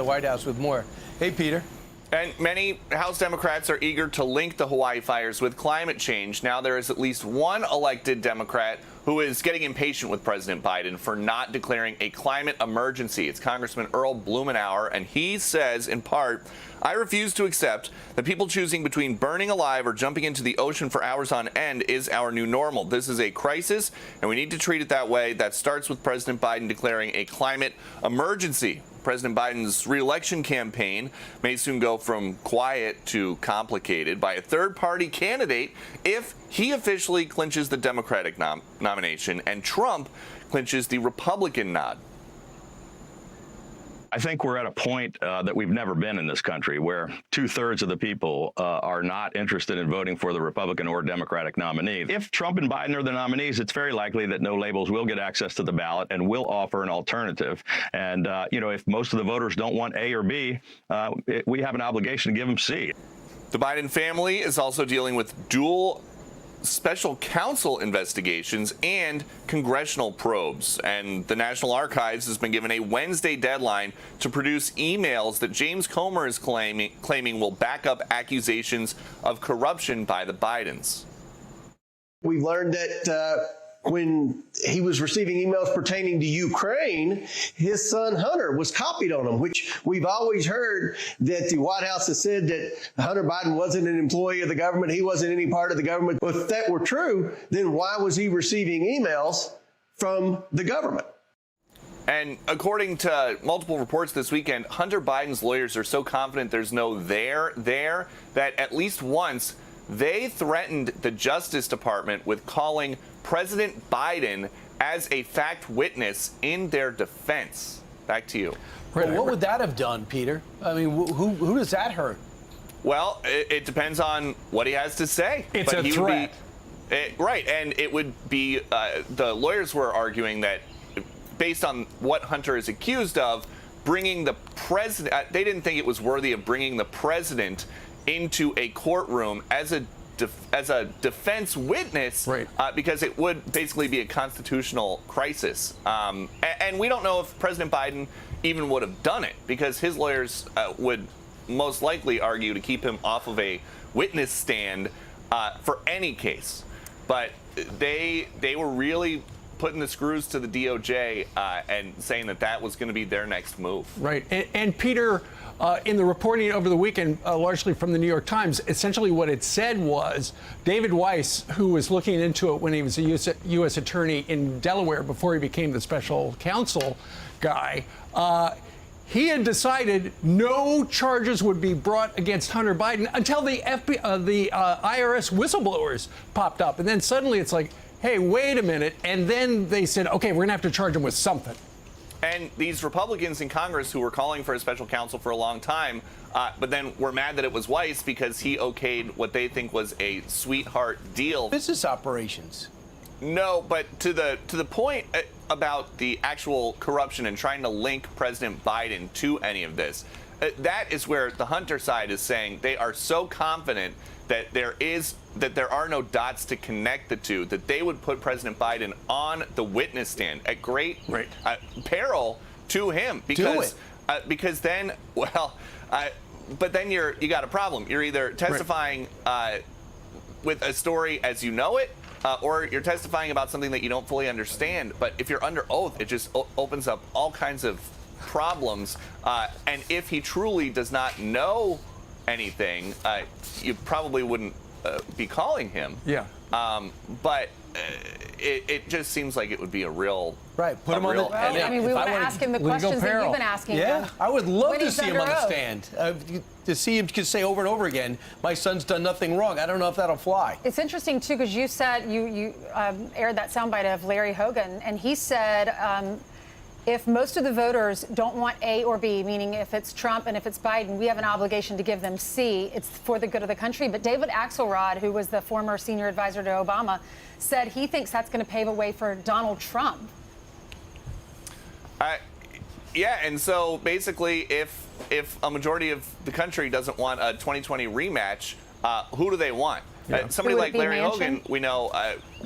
The White House with more. Hey, Peter. And many House Democrats are eager to link the Hawaii fires with climate change. Now there is at least one elected Democrat who is getting impatient with President Biden for not declaring a climate emergency. It's Congressman Earl Blumenauer, and he says, in part, "I refuse to accept that people choosing between burning alive or jumping into the ocean for hours on end is our new normal. This is a crisis, and we need to treat it that way. That starts with President Biden declaring a climate emergency." President Biden's re-election campaign may soon go from quiet to complicated by a third-party candidate if he officially clinches the Democratic nomination and Trump clinches the Republican nod. I think we're at a point that we've never been in this country where 2/3 of the people are not interested in voting for the Republican or Democratic nominee. If Trump and Biden are the nominees, it's very likely that no labels will get access to the ballot and will offer an alternative. And, if most of the voters don't want A or B, we have an obligation to give them C. The Biden family is also dealing with dual special counsel investigations and congressional probes. And the National Archives has been given a Wednesday deadline to produce emails that James Comer is claiming will back up accusations of corruption by the Bidens. We've learned that when he was receiving emails pertaining to Ukraine, his son Hunter was copied on them, which we've always heard that the White House has said that Hunter Biden wasn't an employee of the government. He wasn't any part of the government. Well, if that were true, then why was he receiving emails from the government? And according to multiple reports this weekend, Hunter Biden's lawyers are so confident there's no there that at least once they threatened the Justice Department with calling President Biden as a fact witness in their defense. Back to you. Right. Well, what would that have done, Peter? I mean, who does that hurt? Well, it depends on what he has to say. It's a threat. Right, and it would be, the lawyers were arguing that based on what Hunter is accused of, bringing the president, they didn't think it was worthy of bringing the president into a courtroom as a defense witness, right. Because it would basically be a constitutional crisis. And we don't know if President Biden even would have done it, because his lawyers would most likely argue to keep him off of a witness stand for any case. But they were really putting the screws to the DOJ and saying that was going to be their next move. Right. And Peter, in the reporting over the weekend, largely from the New York Times, essentially what it said was David Weiss, who was looking into it when he was a U.S. attorney in Delaware before he became the special counsel guy, he had decided no charges would be brought against Hunter Biden until the IRS whistleblowers popped up. And then suddenly it's like, hey, wait a minute. And then they said, OK, we're going to have to charge him with something. And these Republicans in Congress who were calling for a special counsel for a long time, but then were mad that it was Weiss because he okayed what they think was a sweetheart deal. Business operations. No, but to the point about the actual corruption and trying to link President Biden to any of this, that is where the Hunter side is saying they are so confident that there are no dots to connect the two, that they would put President Biden on the witness stand at great peril to him, because then, but then you got a problem. You're either testifying with a story as you know it, or you're testifying about something that you don't fully understand. But if you're under oath, it just opens up all kinds of problems. And if he truly does not know anything, you probably wouldn't be calling him. Yeah. But it just seems like it would be a real put him on the. I mean, we want to ask him the questions that you've been asking him. I would love to see him on the stand. To see him just say over and over again, my son's done nothing wrong. I don't know if that'll fly. It's interesting, too, because you said you aired that soundbite of Larry Hogan, and he said if most of the voters don't want A or B, meaning if it's Trump and if it's Biden, we have an obligation to give them C. It's for the good of the country. But David Axelrod, who was the former senior advisor to Obama, said he thinks that's going to pave a way for Donald Trump. Yeah, and so basically, if a majority of the country doesn't want a 2020 rematch, who do they want? Somebody like Larry Hogan, we know,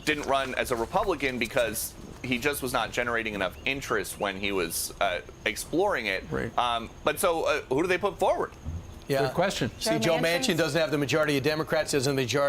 didn't run as a Republican because he just was not generating enough interest when he was exploring it. Right. But so who do they put forward? Yeah. Good question. See, Joe Manchin doesn't have the majority of Democrats, doesn't have the majority